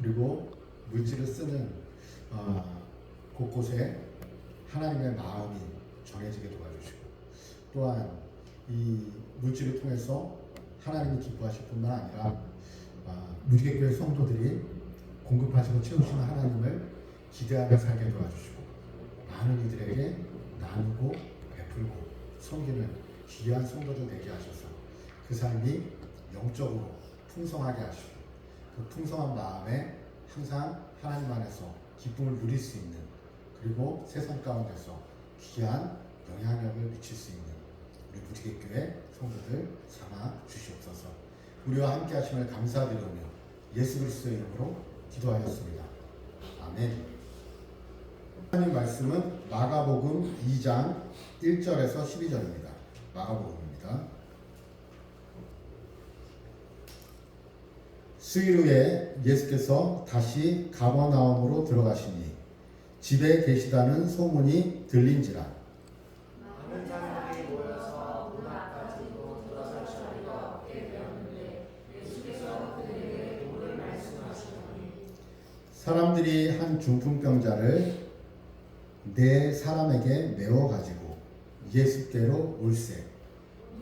그리고 물질을 쓰는 곳곳에 하나님의 마음이 정해지게 도와주시고, 또한 이 물질을 통해서 하나님이 기뻐하실 뿐만 아니라 무지개교회 성도들이 공급하시고 채우시는 하나님을 기대하며 살게 도와주시고, 많은 이들에게 나누고 베풀고 섬기는 귀한 성도들 되게 하셔서 그 삶이 영적으로 풍성하게 하시고, 그 풍성한 마음에 항상 하나님 안에서 기쁨을 누릴 수 있는, 그리고 세상 가운데서 귀한 영향력을 미칠 수 있는 우리 무지개교회 성도들 삼아 주시옵소서. 우리와 함께 하심을 감사드리며 예수 그리스도의 이름으로 기도하였습니다. 아멘. 하나님 말씀은 마가복음 2장 1절에서 12절입니다. 마가복음입니다. 수일 후에 예수께서 다시 가버나움으로 들어가시니 집에 계시다는 소문이 들린지라. 많은 사람들이 모여서 문 앞까지로 들어설 자리가 없게 되었는데 예수께서 그들에게 도를 말씀하시더니 사람들이 한 중풍병자를 네 사람에게 메워 가지고 예수께로 올세.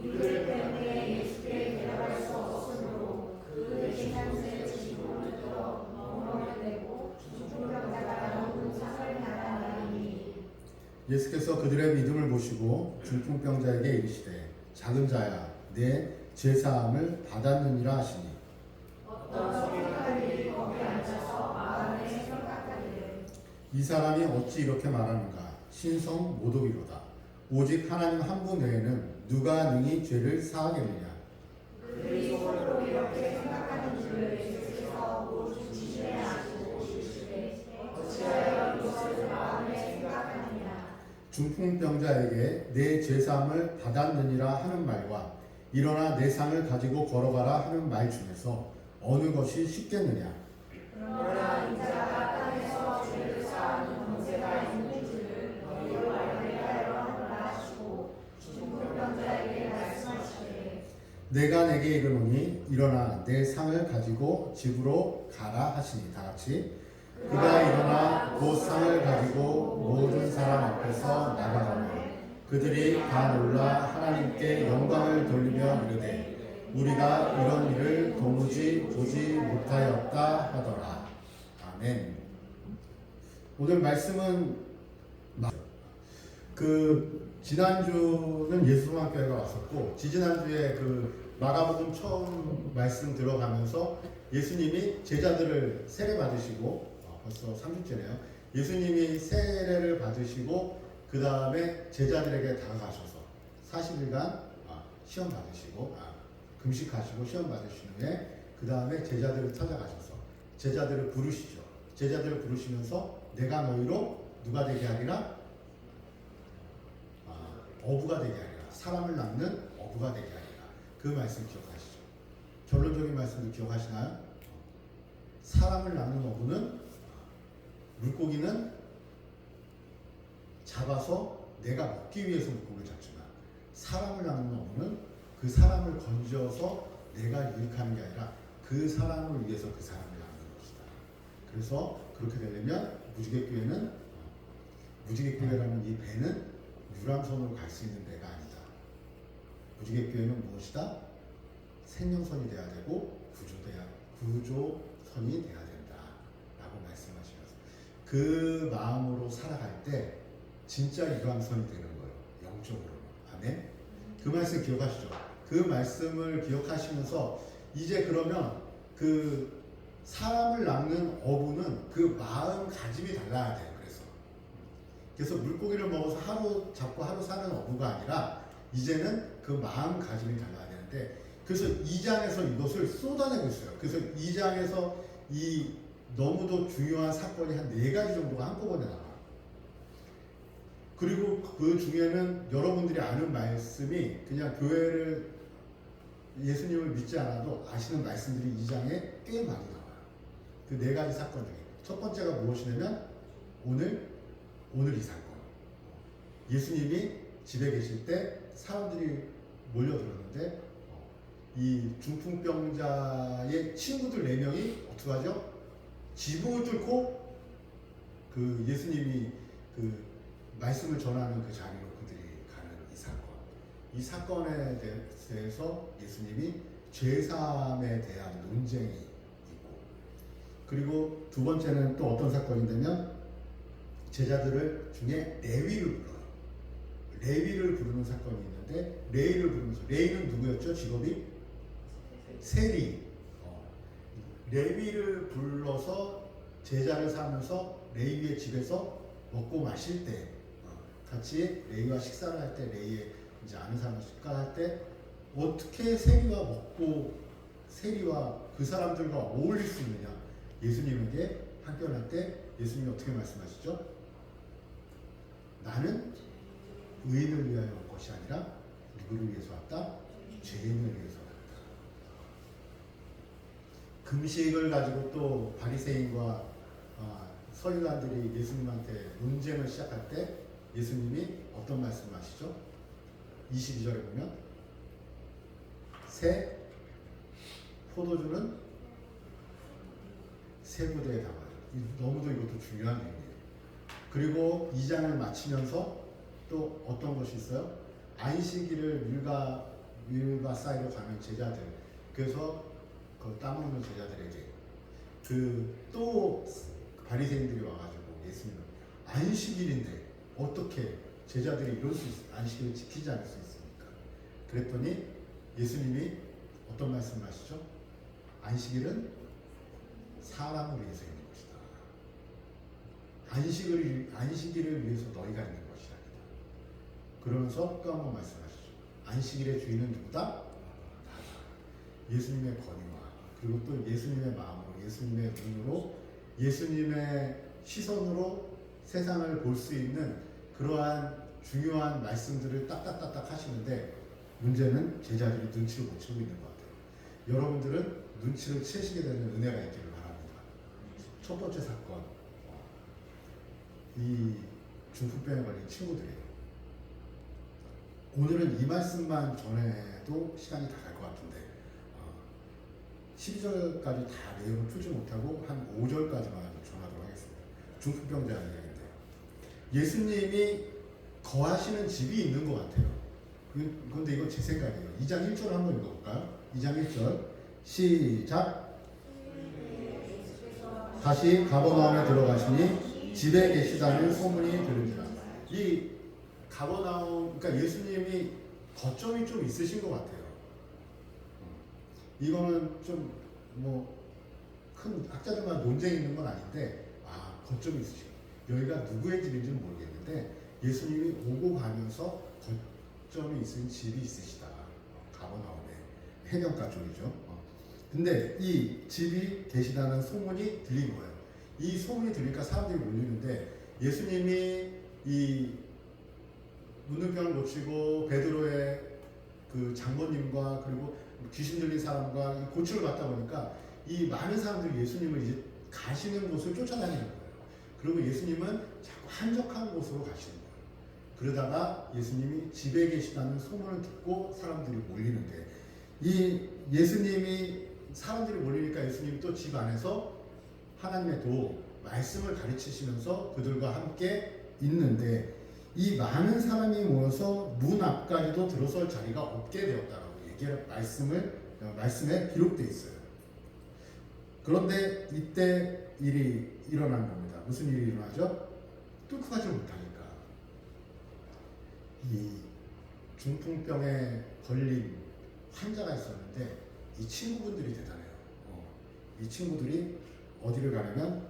이들 때문에 예수께 데려갈 수 없으므로 그 대신 한세 지붕을 들어 멍멍을 내고 중풍병자가 누운 상을 나가나니 예수께서 그들의 믿음을 보시고 중풍병자에게 이르시되 작은 자야 내 죄사함을 받았느니라 하시니, 어떤 서기관이 거기 앉아서 마음에 생각하기를 이 사람이 어찌 이렇게 말하는가. 신성 모독이로다. 오직 하나님 한 분 외에는 누가 능히 죄를 사하겠느냐. 그들이 속으로 이렇게 생각하는 줄을 예수께서 오직 지시에 아시고 이르시되 어찌하여 이것을 마음에 생각하느냐. 중풍병자에게 내 죄사함을 받았느니라 하는 말과 일어나 내 상을 가지고 걸어가라 하는 말 중에서 어느 것이 쉽겠느냐. 그러나 인자가 땅에서 죄를 사하는 권세가 있는 줄을 너희로 알게 하려 하노라 하시고 중풍병자에게 말씀하시되 내가 내게 이르노니 일어나 내 상을 가지고 집으로 가라 하시니, 다 같이. 그가 일어나 곧 상을 가지고 모든 사람 앞에서 나가가며 그들이 다 놀라 하나님께 영광을 돌리며 이르되 우리가 이런 일을 도무지 보지 못하였다 하더라. 아멘. 오늘 말씀은 지난주는 예수소망교회가 왔었고, 지지난주에 마가복음 처음 말씀 들어가면서 예수님이 제자들을 세례 받으시고, 벌써 3주째네요. 예수님이 세례를 받으시고 그 다음에 제자들에게 다가가셔서 40일간 시험 받으시고 금식하시고 시험 받으신 후에 그 다음에 제자들을 찾아가셔서 제자들을 부르시죠. 제자들을 부르시면서 내가 너희로 누가 되게 하리라? 어부가 되게 하리라. 사람을 낳는 어부가 되게 하리라. 그 말씀 기억하시죠? 결론적인 말씀을 기억하시나요? 사람을 낳는 어부는, 물고기는 잡아서 내가 먹기 위해서 물고기를 잡지만, 사람을 낳는 어부는 그 사람을 건져서 내가 유익하는 게 아니라 그 사람을 위해서 그 사람을 낳는 것이다. 그래서 그렇게 되려면 무지개교회라는 이 배는 유람선으로 갈 수 있는 배가 아니다. 무지개교회는 무엇이다? 생명선이 돼야 되고 구조선이 돼야 된다 라고 말씀하시면서 그 마음으로 살아갈 때 진짜 유람선이 되는 거예요. 영적으로. 아멘. 그 말씀 기억하시죠? 그 말씀을 기억하시면서 이제 그러면 그 사람을 낳는 어부는 그 마음가짐이 달라야 돼요. 그래서 물고기를 먹어서 하루 잡고 하루 사는 어부가 아니라 이제는 그 마음가짐이 달라야 되는데, 그래서 2장에서 이것을 쏟아내고 있어요. 그래서 2장에서 이 너무도 중요한 사건이 한 4가지 정도가 한꺼번에 나와요. 그리고 그 중에는 여러분들이 아는 말씀이 그냥 교회를 예수님을 믿지 않아도 아시는 말씀들이 2장에 꽤 많이 나와요. 그 4가지 사건 중에 첫 번째가 무엇이냐면 오늘 이 사건. 예수님이 집에 계실 때 사람들이 몰려들었는데 이 중풍병자의 친구들 4명이 어떻게 하죠? 지붕을 뚫고 그 예수님이 그 말씀을 전하는 그 자리로 그들이 가는 이 사건. 이 사건에 대해서 예수님이 죄사함에 대한 논쟁이 있고, 그리고 두 번째는 또 어떤 사건인데면 제자들을 중에 레위를 불러요. 레위를 부르는 사건이 있는데, 레위를 부르면서, 레위는 누구였죠? 직업이? 세리. 레위를 불러서 제자를 삼아서 레위의 집에서 먹고 마실 때, 같이 레위와 식사를 할 때, 레위의 이제 아는 사람과 식사할 때 어떻게 세리와 먹고 세리와 그 사람들과 어울릴 수 있느냐? 예수님에게 항변할 때 예수님이 어떻게 말씀하시죠? 나는 의인을 위하여 온 것이 아니라 누구를 위해서 왔다? 죄인을 위해서 왔다. 금식을 가지고 또 바리새인과 서기관들이 예수님한테 논쟁을 시작할 때 예수님이 어떤 말씀을 하시죠? 22절에 보면 새 포도주는 새 부대에 담아요. 너무도 이것도 중요한 얘기예요. 그리고 2장을 마치면서 또 어떤 것이 있어요? 안식일을 밀가 사이로 가는 제자들, 그래서 그 따먹는 제자들에게 또 바리새인들이 와가지고 예수님 안식일인데 어떻게 제자들이 이럴 수 안식일을 지키지 않을 수 있습니까? 그랬더니 예수님이 어떤 말씀을 하시죠? 안식일은 사람을 위해서 있는 것이다. 안식일을 위해서 너희가 있는 것이 아니다. 그러면서 또 한 번 말씀하시죠. 안식일의 주인은 누구다? 나다. 예수님의 권위와 그리고 또 예수님의 마음으로, 예수님의 눈으로, 예수님의 시선으로 세상을 볼 수 있는 그러한 중요한 말씀들을 딱딱딱딱 하시는데, 문제는 제자들이 눈치를 못 채고 있는 것 같아요. 여러분들은 눈치를 채시게 되는 은혜가 있기를 바랍니다. 첫 번째 사건, 이 중풍병에 걸린 친구들이에요. 오늘은 이 말씀만 전해도 시간이 다 갈 것 같은데 12절까지 다 내용을 풀지 못하고 한 5절까지만 전하도록 하겠습니다. 중풍병자 이야기인데 예수님이 거하시는 집이 있는 것 같아요. 그런데 이건 제 생각이에요. 2장 1절 한번 읽어볼까요? 2장 1절 시작. 다시 가버나움에 들어가시니 집에 계시다는 소문이 들으니라. 이 가버나움, 그러니까 예수님이 거점이 좀 있으신 것 같아요. 이거는 좀 큰 학자들만 논쟁이 있는 건 아닌데, 거점이 있으시고 여기가 누구의 집인지는 모르겠는데 예수님이 오고 가면서 거점이 있은 집이 있으시다. 가버나움에 해변가 쪽이죠. 근데 이 집이 계시다는 소문이 들린 거예요. 이 소문이 들리니까 사람들이 몰리는데 예수님이 이 문둥병을 고치고 베드로의 그 장모님과 그리고 귀신 들린 사람과 고치를 받다 보니까 이 많은 사람들이 예수님을 이제 가시는 곳을 쫓아다니는 거예요. 그리고 예수님은 자꾸 한적한 곳으로 가시는 거예요. 그러다가 예수님이 집에 계시다는 소문을 듣고 사람들이 몰리는데, 이 예수님이 사람들이 몰리니까 예수님이 또 집 안에서 하나님의 말씀을 가르치시면서 그들과 함께 있는데, 이 많은 사람이 모여서 문 앞까지도 들어설 자리가 없게 되었다라고 말씀에 기록되어 있어요. 그런데 이때 일이 일어난 겁니다. 무슨 일이 일어나죠? 뚫고 가지 못하니까. 이 중풍병에 걸린 환자가 있었는데 이 친구분들이 대단해요. 이 친구들이 어디를 가냐면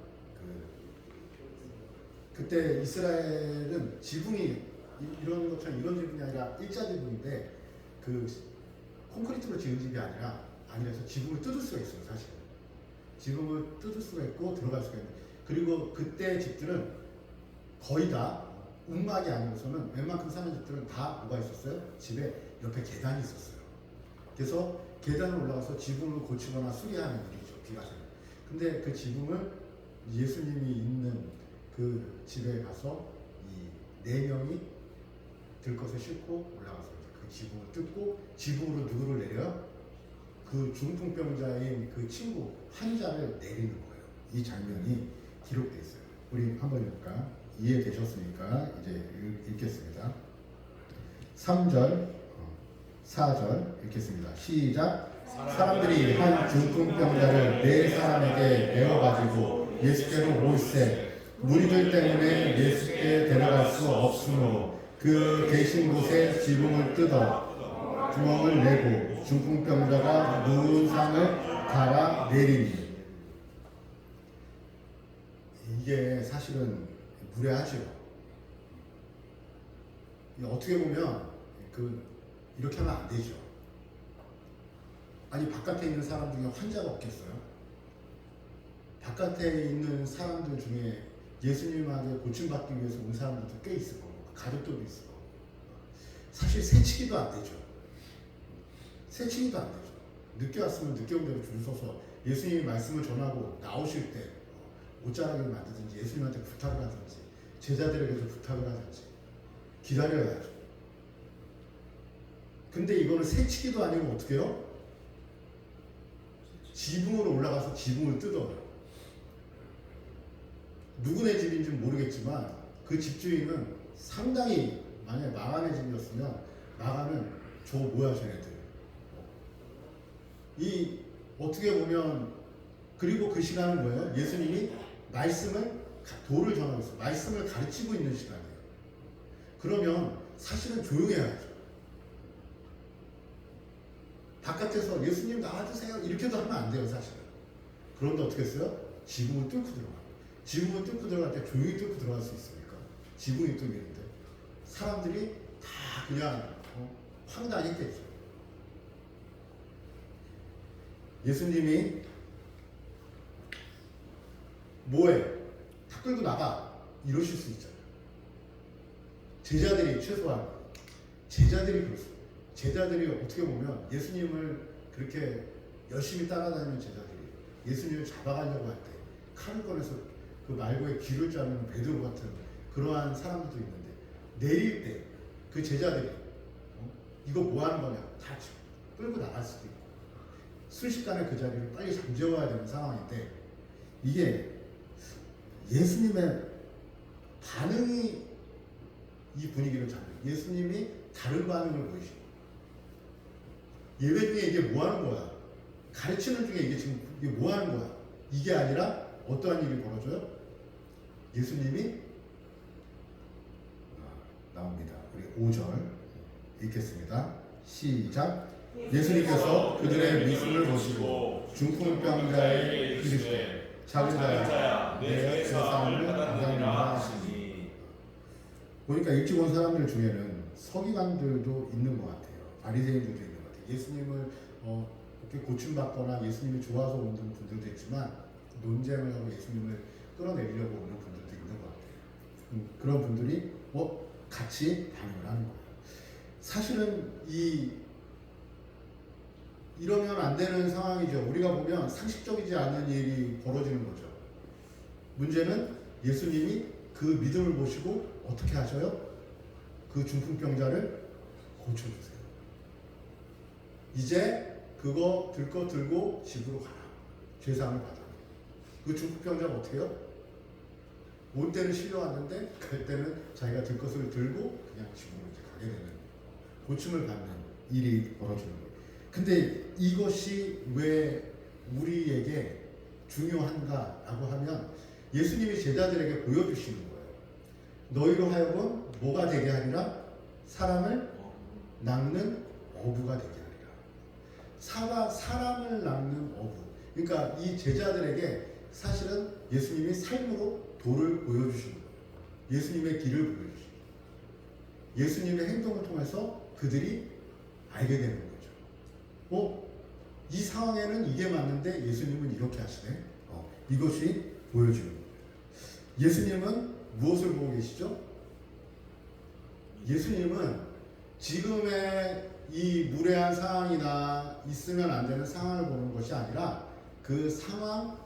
그때 이스라엘은 지붕이 이런 것처럼 이런 지붕이 아니라 일자 지붕인데 콘크리트로 지은 집이 아니라서 지붕을 뜯을 수가 있어요. 사실 지붕을 뜯을 수가 있고 들어갈 수가 있는. 그리고 그때 집들은 거의 다 움막이 아니고서는 웬만큼 사는 집들은 다 뭐가 있었어요? 집에 옆에 계단이 있었어요. 그래서 계단을 올라가서 지붕을 고치거나 수리하는 일이죠. 비가 오면. 근데 그 지붕을 예수님이 있는 그 집에 가서 이 4명이 들것을 싣고 올라가서 그 지붕을 뜯고 지붕으로 누구를 내려요? 그 중풍병자인 그 친구 환자를 내리는 거예요. 이 장면이 기록되어 있어요. 우리 한번 읽을까? 이해되셨으니까 이제 읽겠습니다. 3절, 4절 읽겠습니다. 시작. 사람들이 한 중풍병자를 네 사람에게 메어가지고 예수께로 모으세 무리들 때문에 예수께 데려갈 수 없으므로 그 계신 곳에 지붕을 뜯어 구멍을 내고 중풍병자가 누운 상을 갈아 내리니. 이게 사실은 무례하죠. 어떻게 보면 이렇게 하면 안 되죠. 아니 바깥에 있는 사람 중에 환자가 없겠어요? 바깥에 있는 사람들 중에 예수님한테 고침받기 위해서 온 사람들도 꽤 있을 거고 가족들도 있을 거고 사실 새치기도 안 되죠. 새치기도 안 되죠. 늦게 왔으면 늦게 온 대로 줄 서서 예수님이 말씀을 전하고 나오실 때 옷자락을 만들든지 예수님한테 부탁을 하든지 제자들에게도 부탁을 하든지 기다려야죠. 근데 이거는 새치기도 아니고 어떻게 해요? 지붕으로 올라가서 지붕을 뜯어요. 누구네 집인지 모르겠지만 그 집주인은 상당히 만약에 마감의 집이었으면 마감은 저 뭐야 쟤네들. 이 어떻게 보면 그리고 그 시간은 뭐예요? 예수님이 말씀을 도를 전하고 있어요. 말씀을 가르치고 있는 시간이에요. 그러면 사실은 조용해야죠. 바깥에서 예수님 나와주세요 이렇게도 하면 안 돼요 사실은. 그런데 어떻게 했어요? 지붕을 뚫고 들어가요. 지붕을 뚫고 들어갈 때 조용히 뚫고 들어갈 수 있습니까? 지붕이 뚫리는데 사람들이 다 그냥 황당했겠죠. 예수님이 뭐해? 다 끌고 나가 이러실 수 있잖아요. 제자들이 최소한 제자들이 그렇습니다. 제자들이 어떻게 보면 예수님을 그렇게 열심히 따라다니는 제자들이 예수님을 잡아가려고 할 때 칼을 꺼내서 그 말고의 귀를 자르는 베드로 같은 그러한 사람들도 있는데 내릴 때 그 제자들이 이거 뭐 하는 거냐 다 끌고 나갈 수도 있고 순식간에 그 자리를 빨리 잠재워야 되는 상황인데 이게 예수님의 반응이 이 분위기를 잡아요. 예수님이 다른 반응을 보이시고 예배 중에 이게 뭐 하는 거야? 가르치는 중에 이게 뭐 하는 거야? 이게 아니라 어떠한 일이 벌어져요? 예수님이 나옵니다. 우리 5절 읽겠습니다. 시작. 예수님께서 그들의 미움을 보시고 중풍병자에 이르시되 작은 자야 내 세상을 감당하라 하시니. 보니까 일찍 온 사람들 중에는 서기관들도 있는 것 같아요. 바리새인들도 있는 것 같아요. 예수님을 이렇게 고침받거나 예수님이 좋아서 오는 분들도 있지만 논쟁을 하고 예수님을 끌어내리려고 오는 분들도 있는 것 같아요. 그런 분들이 같이 반응을 하는 거예요. 사실은 이러면 안 되는 상황이죠. 우리가 보면 상식적이지 않은 일이 벌어지는 거죠. 문제는 예수님이 그 믿음을 보시고 어떻게 하셔요? 그 중풍병자를 고쳐주세요. 이제 그거 들고 집으로 가라. 죄사함을 받아. 그 중풍병자가 어떻게 해요? 올 때는 실려왔는데 갈 때는 자기가 들 것을 들고 그냥 집으로 이제 가게 되는 고침을 받는 일이 벌어지는 거예요. 근데 이것이 왜 우리에게 중요한가라고 하면 예수님이 제자들에게 보여주시는 거예요. 너희로 하여금 뭐가 되게 하리라? 사람을 낚는 어부가 되게 하리라. 사람을 낚는 어부. 그러니까 이 제자들에게 사실은 예수님이 삶으로 도를 보여주시는 거예요. 예수님의 길을 보여주시는 거예요. 예수님의 행동을 통해서 그들이 알게 되는 거죠. 이 상황에는 이게 맞는데 예수님은 이렇게 하시네. 이것이 보여주는 거예요. 예수님은 무엇을 보고 계시죠? 예수님은 지금의 이 무례한 상황이나 있으면 안 되는 상황을 보는 것이 아니라 그 상황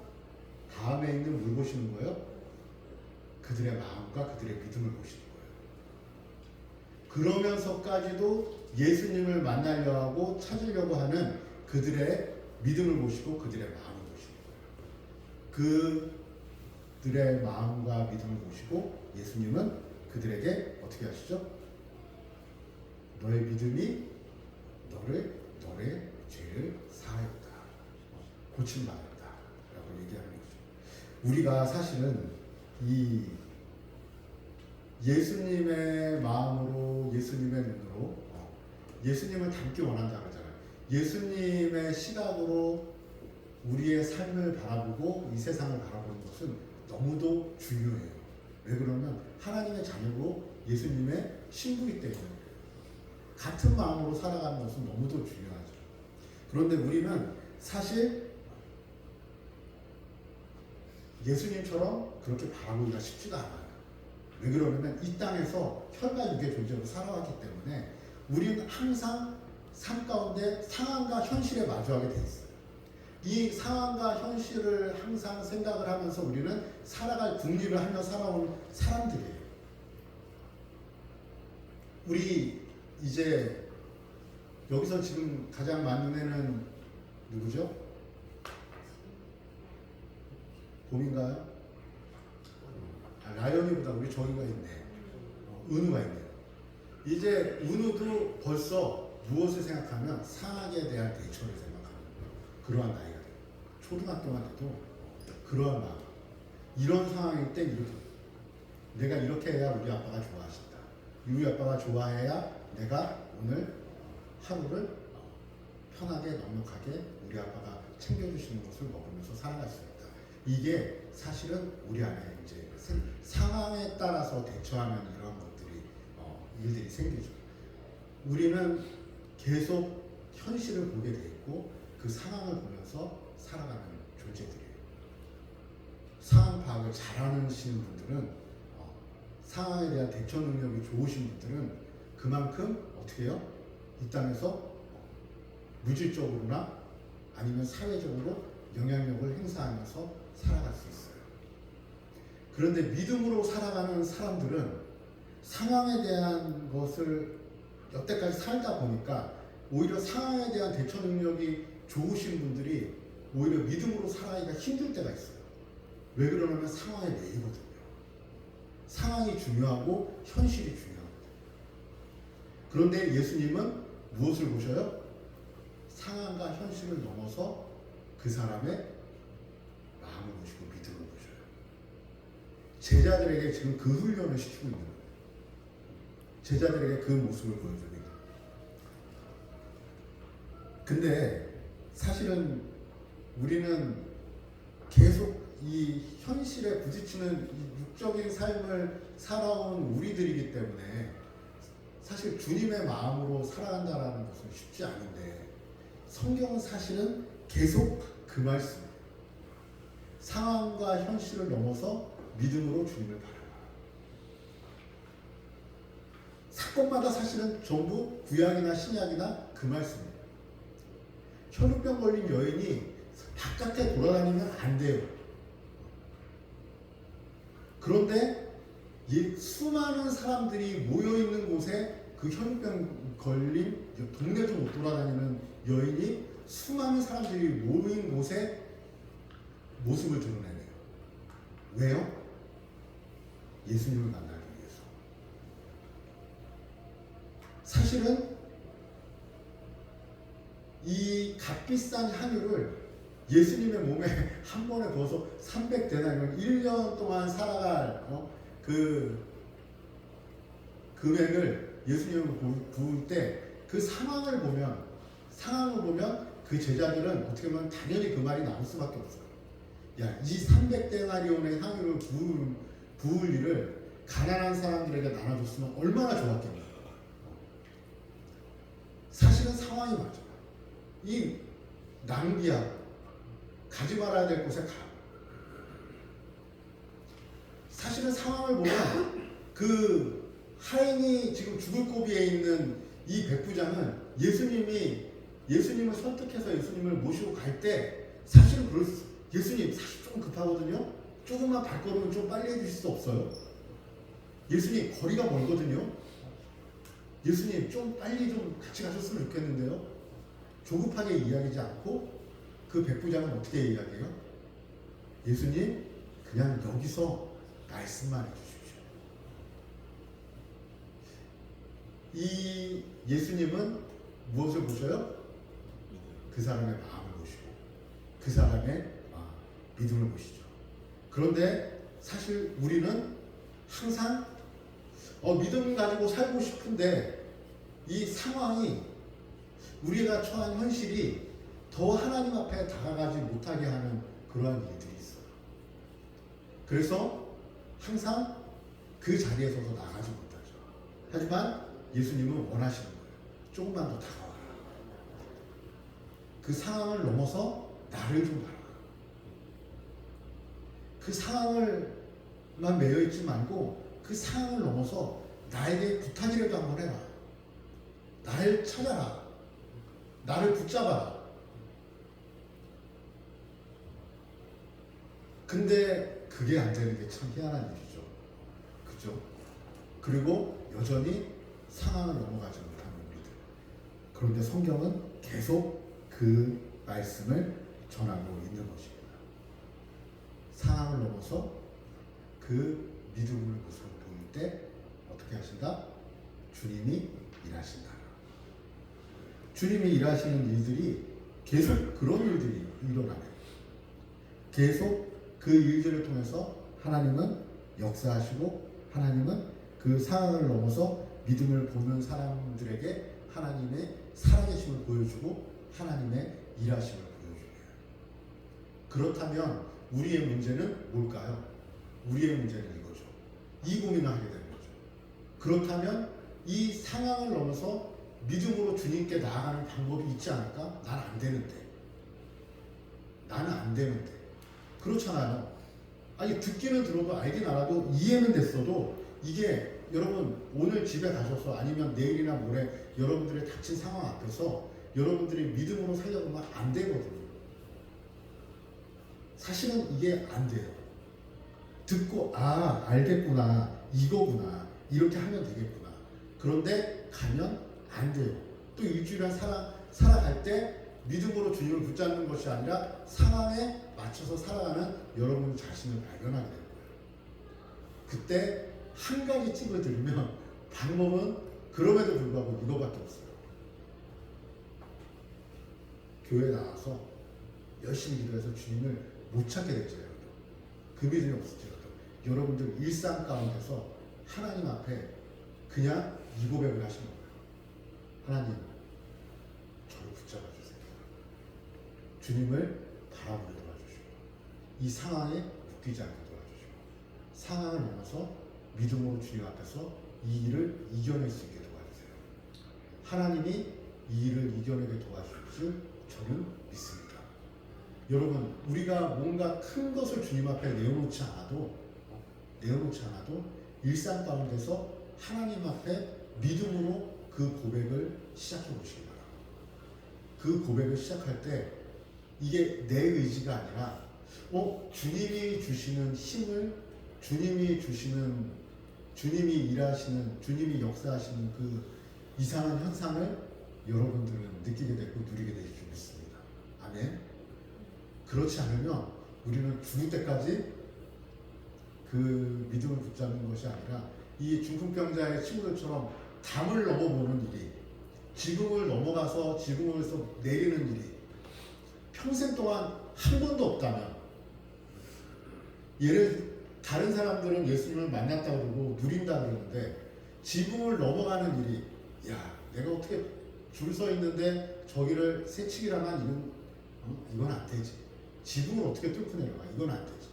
다음에 있는 뭘 보시는 거예요? 그들의 마음과 그들의 믿음을 보시는 거예요. 그러면서까지도 예수님을 만나려 하고 찾으려고 하는 그들의 믿음을 보시고 그들의 마음을 보시는 거예요. 그들의 마음과 믿음을 보시고 예수님은 그들에게 어떻게 하시죠? 너의 믿음이 너의 죄를 사하였다. 고침받았다. 라고 얘기하는 거죠. 우리가 사실은 이 예수님의 마음으로 예수님의 눈으로 예수님을 닮기 원한다 그러잖아요. 예수님의 시각으로 우리의 삶을 바라보고 이 세상을 바라보는 것은 너무도 중요해요. 왜 그러면 하나님의 자녀고 예수님의 신부이기 때문에 같은 마음으로 살아가는 것은 너무도 중요하죠. 그런데 우리는 사실 예수님처럼 그렇게 바라보기가 쉽지가 않아요. 왜 그러냐면 이 땅에서 혈과 육의 존재로 살아왔기 때문에 우리는 항상 삶 가운데 상황과 현실에 마주하게 돼 있어요. 이 상황과 현실을 항상 생각을 하면서 우리는 살아갈 궁리를 하며 살아온 사람들이에요. 우리 이제 여기서 지금 가장 많은 애는 누구죠? 봄인가요? 라연이보다 우리 정이가 있네. 은우가 있네요. 이제 은우도 벌써 무엇을 생각하면 상황에 대한 대처를 생각하는 그러한 나이가 돼요. 초등학교만 해도 그러한 마음. 이런 상황일 때 이렇게 내가 이렇게 해야 우리 아빠가 좋아하신다. 우리 아빠가 좋아해야 내가 오늘 하루를 편하게 넉넉하게 우리 아빠가 챙겨주시는 것을 먹으면서 살아갈 수 있다. 이게 사실은 우리 안에 이제 상황에 따라서 대처하는 이런 것들이 일들이 생기죠. 우리는 계속 현실을 보게 돼 있고 그 상황을 보면서 살아가는 존재들이에요. 상황 파악을 잘하시는 분들은 상황에 대한 대처 능력이 좋으신 분들은 그만큼 어떻게 해요? 이 땅에서 물질적으로나 아니면 사회적으로 영향력을 행사하면서 살아갈 수 있어요. 그런데 믿음으로 살아가는 사람들은 상황에 대한 것을 여태까지 살다 보니까 오히려 상황에 대한 대처 능력이 좋으신 분들이 오히려 믿음으로 살아가기가 힘들 때가 있어요. 왜 그러냐면 상황에 매이거든요. 상황이 중요하고 현실이 중요합니다. 그런데 예수님은 무엇을 보셔요? 상황과 현실을 넘어서 그 사람의 마음을 보시고 믿음을 보셔요. 제자들에게 지금 그 훈련을 시키고 있는 거예요. 제자들에게 그 모습을 보여줍니다. 근데 사실은 우리는 계속 이 현실에 부딪히는 이 육적인 삶을 살아온 우리들이기 때문에 사실 주님의 마음으로 살아간다는 것은 쉽지 않은데 성경은 사실은 계속 그 말씀 상황과 현실을 넘어서 믿음으로 주님을 바라봐. 사건마다 사실은 전부 구약이나 신약이나 그 말씀이에요. 혈루병 걸린 여인이 바깥에 돌아다니면 안 돼요. 그런데 이 수많은 사람들이 모여있는 곳에 그 혈루병 걸린 동네도 못 돌아다니는 여인이 수많은 사람들이 모인 곳에 모습을 드러내네요. 왜요? 예수님을 만나기 위해서. 사실은 이 값비싼 향유를 예수님의 몸에 한 번에 부어서 300데나리온 1년 동안 살아갈 그 금액을 예수님을 부을 때 그 상황을 보면 그 제자들은 어떻게 보면 당연히 그 말이 나올 수밖에 없어요. 야, 이 300데나리온의 향유를 부을 일을 가난한 사람들에게 나눠줬으면 얼마나 좋았겠냐. 사실은 상황이 맞아요. 이 낭비야 가지 말아야 될 곳에 가. 사실은 상황을 보면 그 하인이 지금 죽을 고비에 있는 이 백부장은 예수님을 설득해서 예수님을 모시고 갈 때 사실은 예수님 사실 조금 급하거든요. 조금만 발걸음을 좀 빨리 해주실 수 없어요? 예수님 거리가 멀거든요. 예수님 좀 빨리 좀 같이 가셨으면 좋겠는데요. 조급하게 이야기하지 않고 그 백부장은 어떻게 이야기해요? 예수님 그냥 여기서 말씀만 해주십시오. 이 예수님은 무엇을 보셔요? 그 사람의 마음을 보시고 그 사람의 믿음을 보시죠. 그런데 사실 우리는 항상 믿음 가지고 살고 싶은데 이 상황이 우리가 처한 현실이 더 하나님 앞에 다가가지 못하게 하는 그러한 일들이 있어요. 그래서 항상 그 자리에 서서 나가지 못하죠. 하지만 예수님은 원하시는 거예요. 조금만 더 다가와라. 그 상황을 넘어서 나를 좀 바라봐. 그 상황을만 매여 있지 말고 그 상황을 넘어서 나에게 부탁이라도 한번 해봐. 나를 찾아라. 나를 붙잡아라. 근데 그게 안 되는 게 참 희한한 일이죠. 그죠? 그리고 여전히 상황을 넘어가지 못하는 우리들. 그런데 성경은 계속 그 말씀을 전하고 있는 것입니다. 상황을 넘어서 그 믿음의 모습을 보일 때 어떻게 하신다? 주님이 일하신다. 주님이 일하시는 일들이 계속 그런 일들이 일어나요. 계속 그 일들을 통해서 하나님은 역사하시고 하나님은 그 상황을 넘어서 믿음을 보는 사람들에게 하나님의 살아계심을 보여주고 하나님의 일하심을 보여줍니다. 그렇다면 우리의 문제는 뭘까요? 우리의 문제는 이거죠. 이 고민을 하게 되는 거죠. 그렇다면 이 상황을 넘어서 믿음으로 주님께 나아가는 방법이 있지 않을까? 난 안 되는데. 나는 안 되는데. 그렇잖아요. 아니 듣기는 들어도 알긴 알아도 이해는 됐어도 이게 여러분 오늘 집에 가셔서 아니면 내일이나 모레 여러분들의 닥친 상황 앞에서 여러분들이 믿음으로 살려보면 안 되거든요. 사실은 이게 안 돼요. 듣고 알겠구나 이거구나 이렇게 하면 되겠구나. 그런데 가면 안 돼요. 또 일주일간 살아갈 때 믿음으로 주님을 붙잡는 것이 아니라 상황에 맞춰서 살아가는 여러분 자신을 발견하게 될 거예요. 그때 한 가지 찝을 들면 방법은 그럼에도 불구하고 이거밖에 없어요. 교회 나와서 열심히 기도해서 주님을 못 찾게 될지라도 그 믿음이 없을지라도 여러분들 일상 가운데서 하나님 앞에 그냥 이 고백을 하시는 거예요. 하나님 저를 붙잡아 주세요. 주님을 바라보게 도와주시고 이 상황에 묶이지 않게 도와주시고 상황을 넘어서 믿음으로 주님 앞에서 이 일을 이겨낼 수 있게 도와주세요. 하나님이 이 일을 이겨내게 도와줄 줄 저는 믿습니다. 여러분 우리가 뭔가 큰 것을 주님 앞에 내어놓지 않아도 일상 가운데서 하나님 앞에 믿음으로 그 고백을 시작해 보시기 바랍니다. 그 고백을 시작할 때 이게 내 의지가 아니라 주님이 주시는 힘을 주님이 일하시는 주님이 역사하시는 그 이상한 현상을 여러분들은 느끼게 되고 누리게 되실 줄 믿습니다. 아멘. 그렇지 않으면 우리는 죽을 때까지 그 믿음을 붙잡는 것이 아니라 이 중풍병자의 친구들처럼 담을 넘어보는 일이 지붕을 넘어가서 지붕에서 내리는 일이 평생 동안 한 번도 없다면 다른 사람들은 예수님을 만났다고 그러고 누린다 그러는데 지붕을 넘어가는 일이 내가 어떻게 줄 서 있는데 저기를 새치기라만 이건 안 되지. 지붕을 어떻게 뚫고 내려가 이건 안 되지.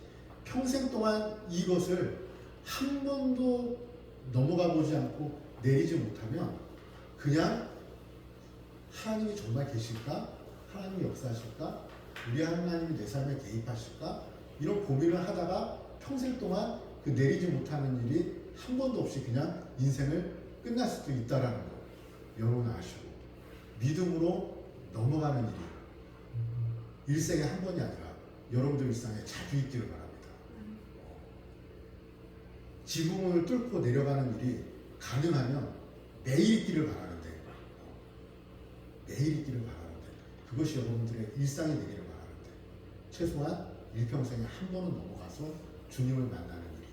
평생 동안 이것을 한 번도 넘어가 보지 않고 내리지 못하면 그냥 하나님이 정말 계실까? 하나님이 역사하실까? 우리 하나님이 내 삶에 개입하실까? 이런 고민을 하다가 평생 동안 그 내리지 못하는 일이 한 번도 없이 그냥 인생을 끝날 수도 있다라는 거 여러분 아시고 믿음으로 넘어가는 일이 일생에 한 번이 아니라 여러분들 일상에 자주 있기를 바랍니다. 지붕을 뚫고 내려가는 일이 가능하면 매일 있기를 바라는데 그것이 여러분들의 일상이 되기를 바라는데 최소한 일평생에 한 번은 넘어가서 주님을 만나는 일이,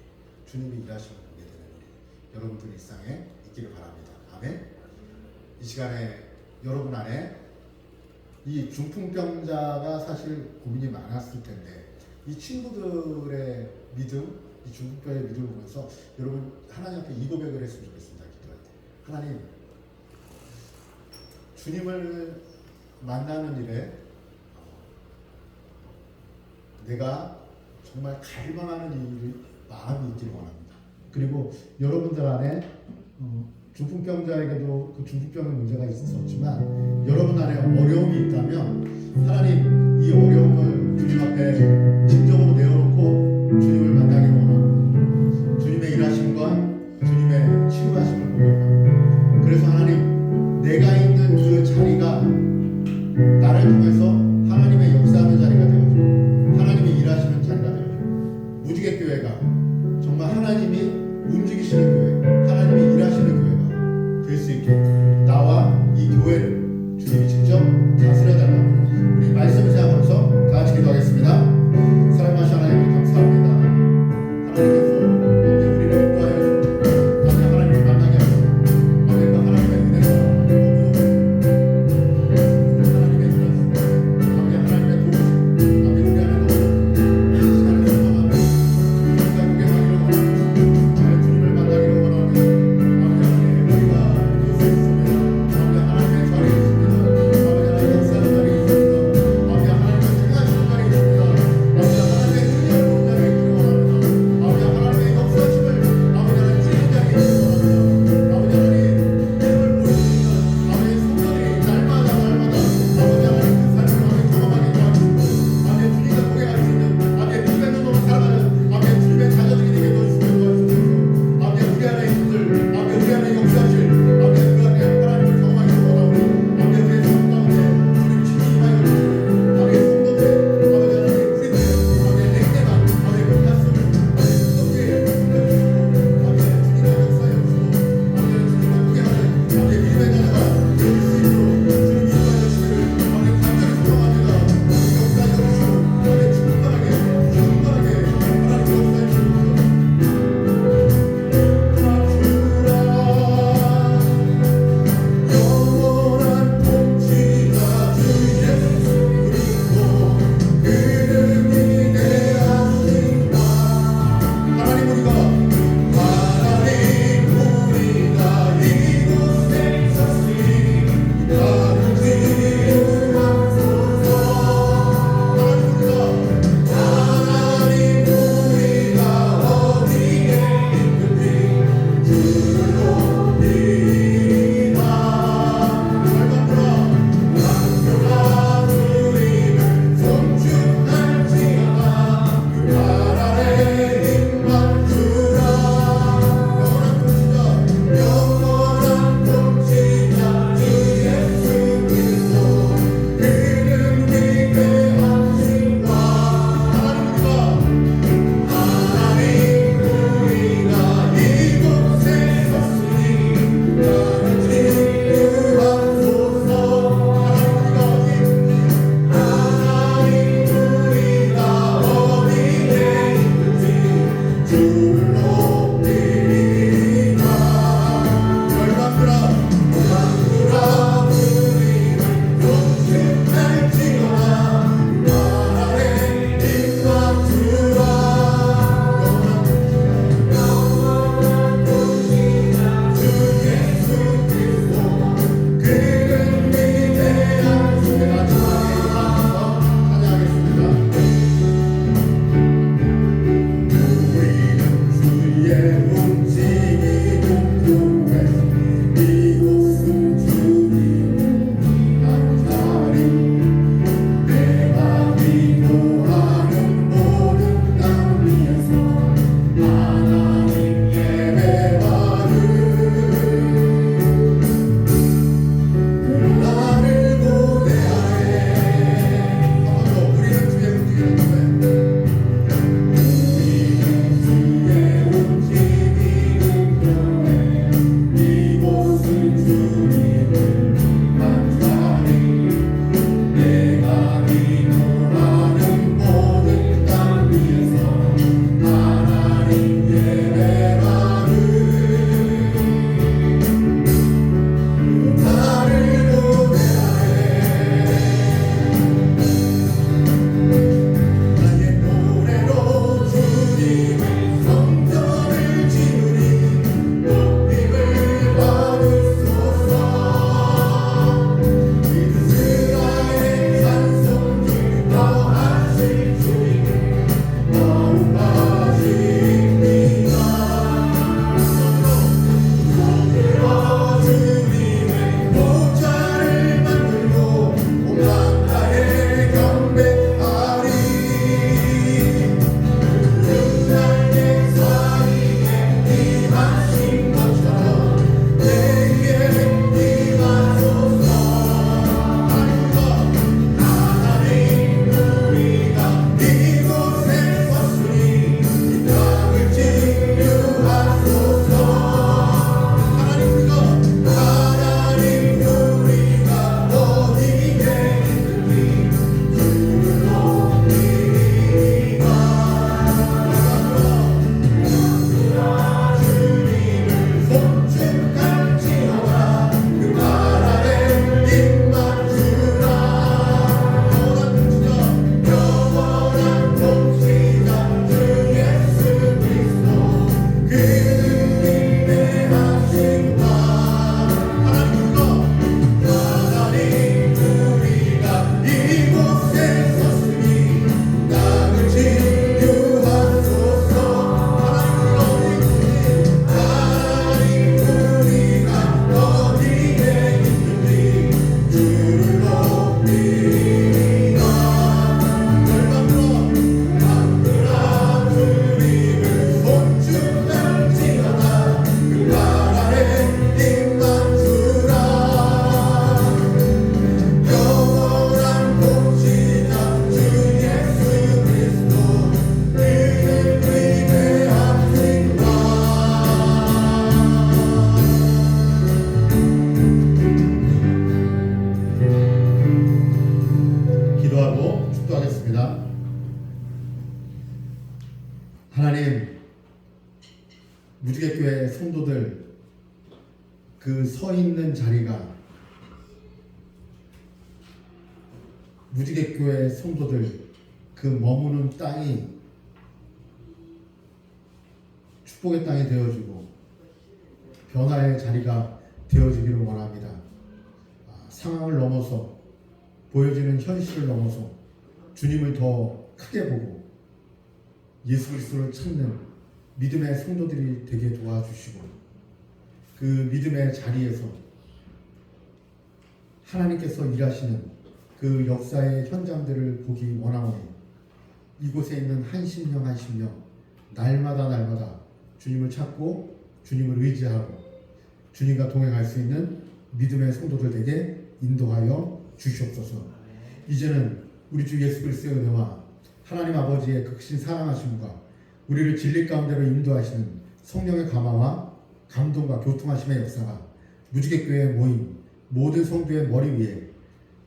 주님이 일하시는 보게 되는 일이 여러분들 일상에 있기를 바랍니다. 아멘. 이 시간에 여러분 안에 이 중풍병자가 사실 고민이 많았을 텐데 이 친구들의 믿음, 이 중풍병의 믿음을 보면서 여러분 하나님 앞에 이 고백을 했으면 좋겠습니다. 기도할 때 하나님, 주님을 만나는 일에 내가 정말 갈망하는 마음이 있기를 원합니다. 그리고 여러분들 안에 중풍병자에게도 그 중풍병의 문제가 있었지만 여러분 안에 어려움이 있다면 하나님 이 어려움을 주님 앞에 진정으로 내어놓고 주님을 만나기를 원합니다. 주님의 일하심과 주님의 치유하심을 보고 원합니다. 그래서 하나님, 내가 있는 그 자리가 나를 통해서 하나님의 역사하는 자리가 되어주고 하나님이 일하시는 자리가 되어주고 무지개 교회가 정말 하나님이 움직이시는 교회, 하나님이 일하시는 교회가 될 수 있게 나와 이 교회를 주님이 직접 다스려달라고 우리 말씀을 생각하면서 다 같이 기도하겠습니다. 사랑하신 하나님 감사합니다. 하나님께서 우리를 인도하여 주시고 하나님을 만나게 하시고 하나님의 은혜가 하나님의 은혜가 하나님의 도우심 우리 안에 넣어주시고 이 시간을 소망하며 우리가 그게 하기를 원하는 주님을 만나기를 원하는 우리가 될 수 있습니다. 하나님의 자리에 있습니다. 하나님의 역사의 자리에 있습니다. 하나님의 생각하시는 자리에 있습니다. 무지개교회 성도들 그 서 있는 자리가 무지개교회 성도들 그 머무는 땅이 축복의 땅이 되어지고 변화의 자리가 되어지기를 원합니다. 상황을 넘어서 보여지는 현실을 넘어서 주님을 더 크게 보고 예수 그리스도를 찾는 믿음의 성도들이 되게 도와주시고 그 믿음의 자리에서 하나님께서 일하시는 그 역사의 현장들을 보기 원하오니 이곳에 있는 한 심령 한 심령 날마다 주님을 찾고 주님을 의지하고 주님과 동행할 수 있는 믿음의 성도들에게 인도하여 주시옵소서. 이제는 우리 주 예수 그리스도의 은혜와 하나님 아버지의 극신 사랑하심과 우리를 진리 가운데로 인도하시는 성령의 감화와 감동과 교통하심의 역사가 무지개교회 모임 모든 성도의 머리 위에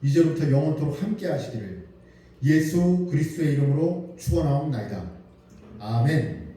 이제부터 영원토록 함께 하시기를 예수 그리스도의 이름으로 축원하옵나이다. 아멘.